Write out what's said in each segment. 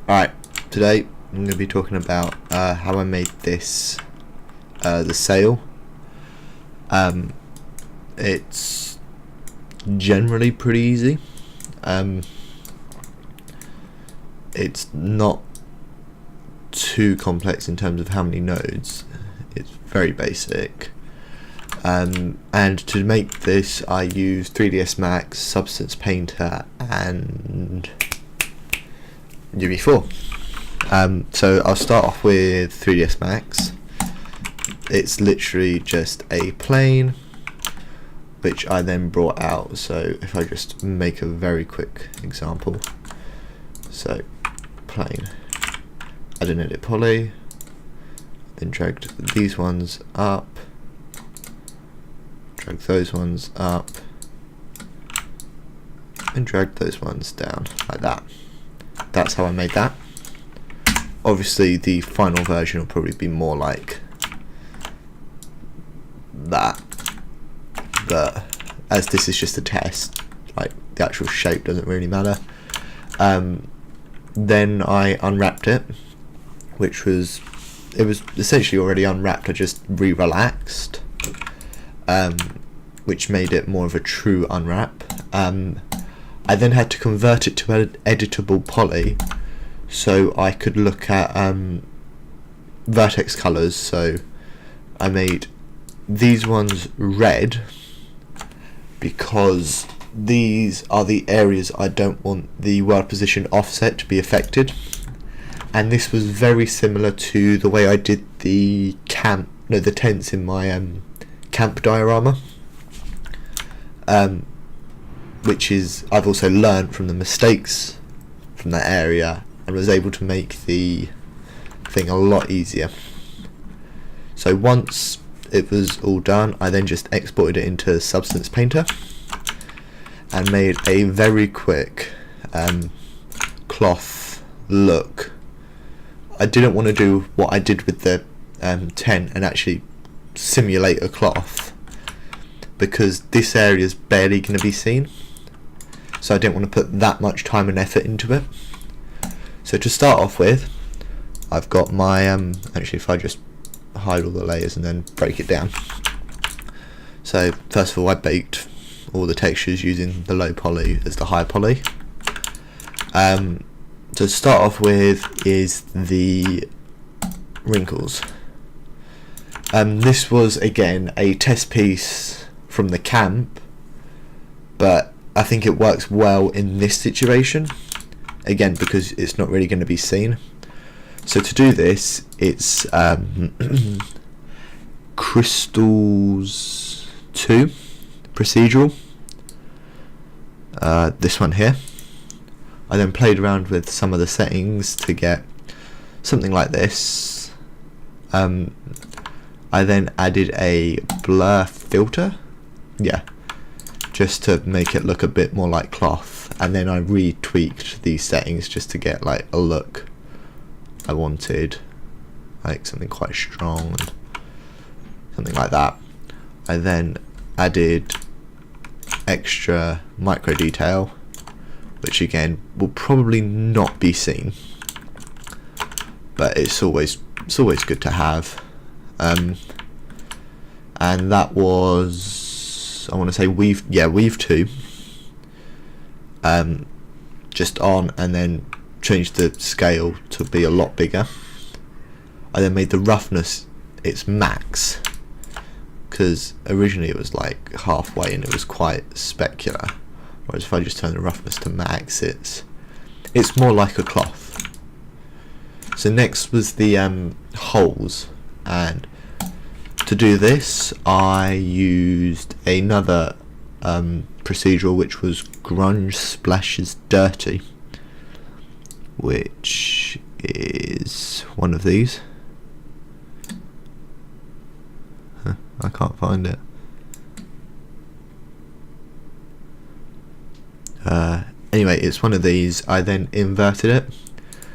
Alright, today I'm going to be talking about how I made this, the sail. It's generally pretty easy. It's not too complex in terms of how many nodes. It's very basic. And to make this I use 3ds Max, Substance Painter and UV4. So I'll start off with 3ds Max. It's literally just a plane which I then brought out. So if I just make a very quick example, so plane, add an edit poly, then dragged these ones up, drag those ones up, and drag those ones down like that. That's how I made that. Obviously the final version will probably be more like that, but as this is just a test, like the actual shape doesn't really matter. Then I unwrapped it, it was essentially already unwrapped. I just re-relaxed, which made it more of a true unwrap. I then had to convert it to an editable poly so I could look at vertex colors. So I made these ones red because these are the areas I don't want the world position offset to be affected, and this was very similar to the way I did the tents in my camp diorama, which is I've also learned from the mistakes from that area and was able to make the thing a lot easier. So once it was all done, I then just exported it into Substance Painter and made a very quick cloth look. I didn't want to do what I did with the tent and actually simulate a cloth, because this area is barely going to be seen, so I didn't want to put that much time and effort into it. So to start off with, I've got my actually if I just hide all the layers and then break it down. So first of all, I baked all the textures using the low poly as the high poly. To start off with is the wrinkles. This was again a test piece from the camp, but I think it works well in this situation, again because it's not really going to be seen. So to do this, it's Crystals 2 procedural, this one here. I then played around with some of the settings to get something like this. I then added a blur filter, just to make it look a bit more like cloth, and then I retweaked these settings just to get like a look I wanted, like something quite strong and something like that. I then added extra micro detail, which again will probably not be seen, but it's always good to have. And that was, I want to say weave 2, just on, and then changed the scale to be a lot bigger. I then made the roughness its max, because originally it was like halfway and it was quite specular, whereas if I just turn the roughness to max, it's more like a cloth. So next was the holes, and to do this I used another procedural, which was Grunge Splashes Dirty, which is one of these. I can't find it. Anyway, it's one of these. I then inverted it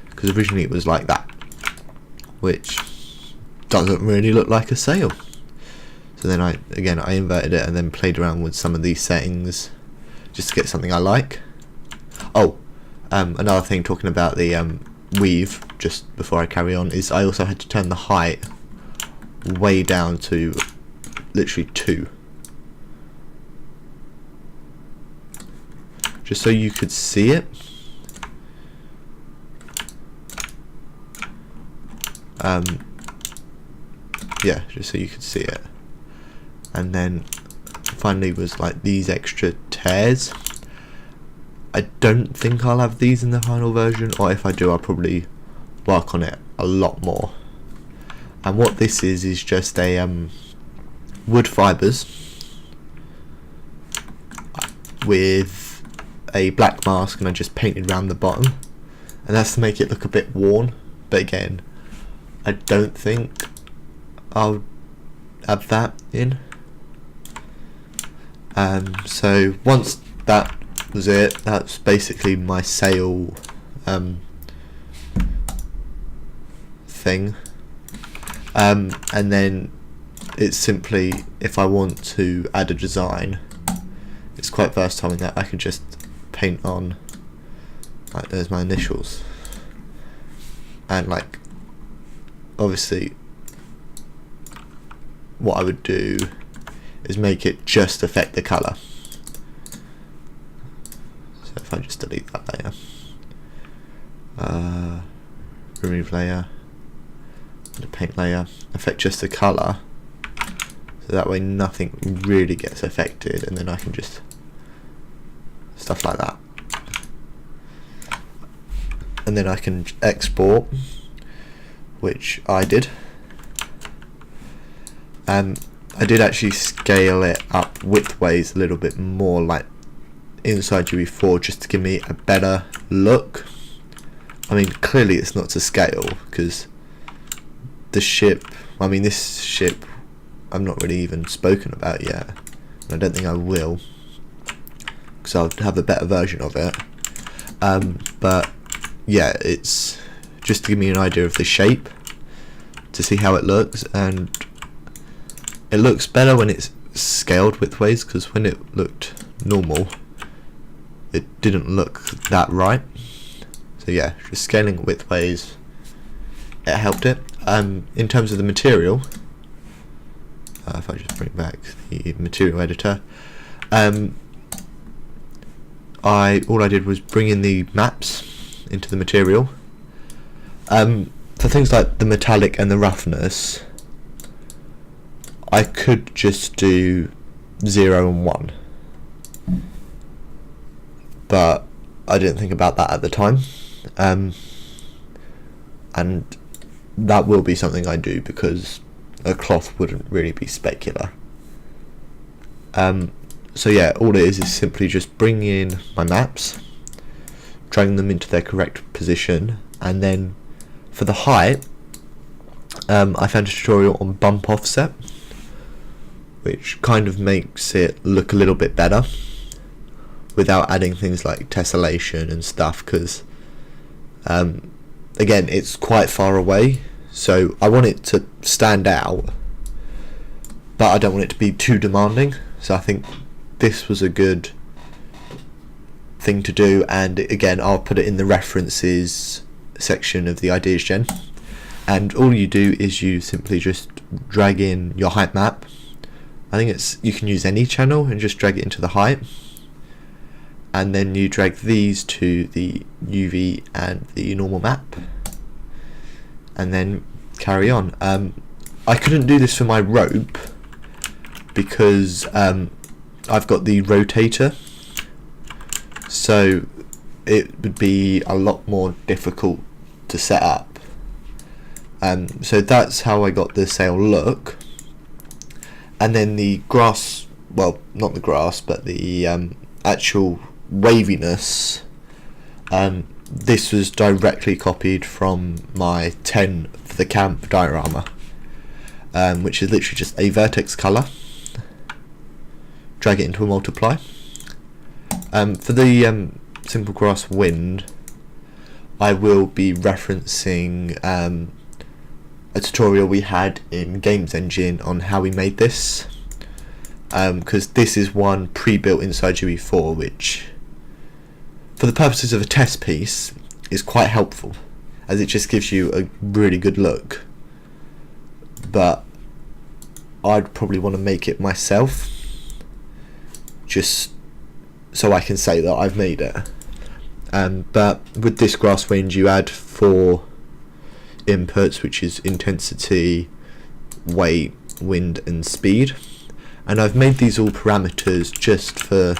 because originally it was like that, which doesn't really look like a sail. So then I inverted it and then played around with some of these settings just to get something I like. Oh, another thing, talking about the weave just before I carry on is I also had to turn the height way down to literally 2, just so you could see it. Yeah, just so you could see it. And then finally was like these extra tears. I don't think I'll have these in the final version, or if I do, I'll probably work on it a lot more. And what this is just a wood fibres with a black mask, and I just painted around the bottom, and that's to make it look a bit worn. But again, I don't think I'll add that in. So once that was it, that's basically my sail thing, and then it's simply, if I want to add a design, it's quite versatile in that I can just paint on, like, there's my initials, and like obviously what I would do is make it just affect the colour. So if I just delete that layer, remove layer, the paint layer, affect just the colour, so that way nothing really gets affected, and then I can just stuff like that, and then I can export, which I did. I did actually scale it up widthways a little bit more, like inside UE4, just to give me a better look. I mean, clearly it's not to scale, because the ship, I mean this ship I've not really even spoken about yet, and I don't think I will, because I'll have a better version of it. But yeah, it's just to give me an idea of the shape, to see how it looks, and it looks better when it's scaled widthways, because when it looked normal it didn't look that right. So yeah, just scaling it widthways, it helped it. In terms of the material, if I just bring back the material editor, all I did was bring in the maps into the material. For things like the metallic and the roughness, I could just do 0 and 1, but I didn't think about that at the time, and that will be something I do, because a cloth wouldn't really be specular. So yeah, all it is simply just bringing in my maps, dragging them into their correct position, and then for the height, I found a tutorial on bump offset, which kind of makes it look a little bit better without adding things like tessellation and stuff, because again, it's quite far away, so I want it to stand out, but I don't want it to be too demanding. So I think this was a good thing to do, and again, I'll put it in the references section of the ideas gen, and all you do is you simply just drag in your height map. I think you can use any channel and just drag it into the height, and then you drag these to the UV and the normal map, and then carry on. I couldn't do this for my rope because I've got the rotator, so it would be a lot more difficult to set up. So that's how I got the sail look. And then the grass, well, not the grass, but the actual waviness, this was directly copied from my 10 for the camp diorama, which is literally just a vertex colour, drag it into a multiply. For the simple grass wind, I will be referencing a tutorial we had in Games Engine on how we made this, because this is one pre-built inside UE4, which for the purposes of a test piece is quite helpful, as it just gives you a really good look. But I'd probably want to make it myself, just so I can say that I've made it. But with this grass wind you add 4 inputs, which is intensity, weight, wind and speed, and I've made these all parameters just for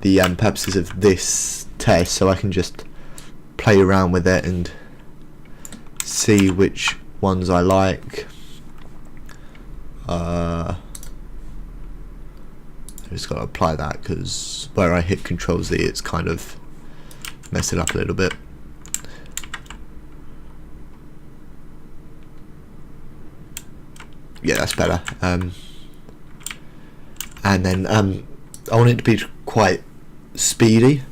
the purposes of this test, so I can just play around with it and see which ones I like. I just got to apply that because where I hit Control Z it's kind of messed it up a little bit. Yeah, that's better. And then I want it to be quite speedy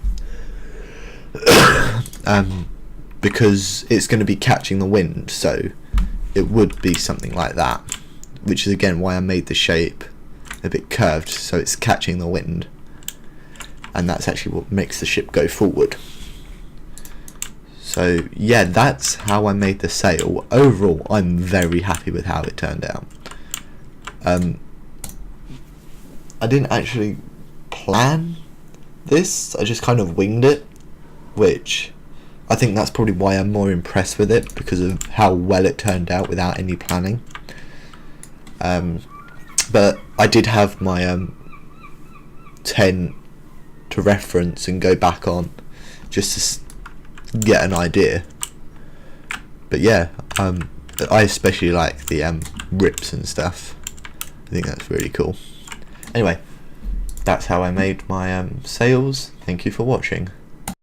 because it's going to be catching the wind, so it would be something like that, which is again why I made the shape a bit curved, so it's catching the wind, and that's actually what makes the ship go forward. So yeah, that's how I made the sail. Overall, I'm very happy with how it turned out. I didn't actually plan this, I just kind of winged it, which I think that's probably why I'm more impressed with it, because of how well it turned out without any planning. But I did have my 10 to reference and go back on just to get an idea. But yeah, I especially like the rips and stuff. I think that's really cool. Anyway, that's how I made my sails. Thank you for watching.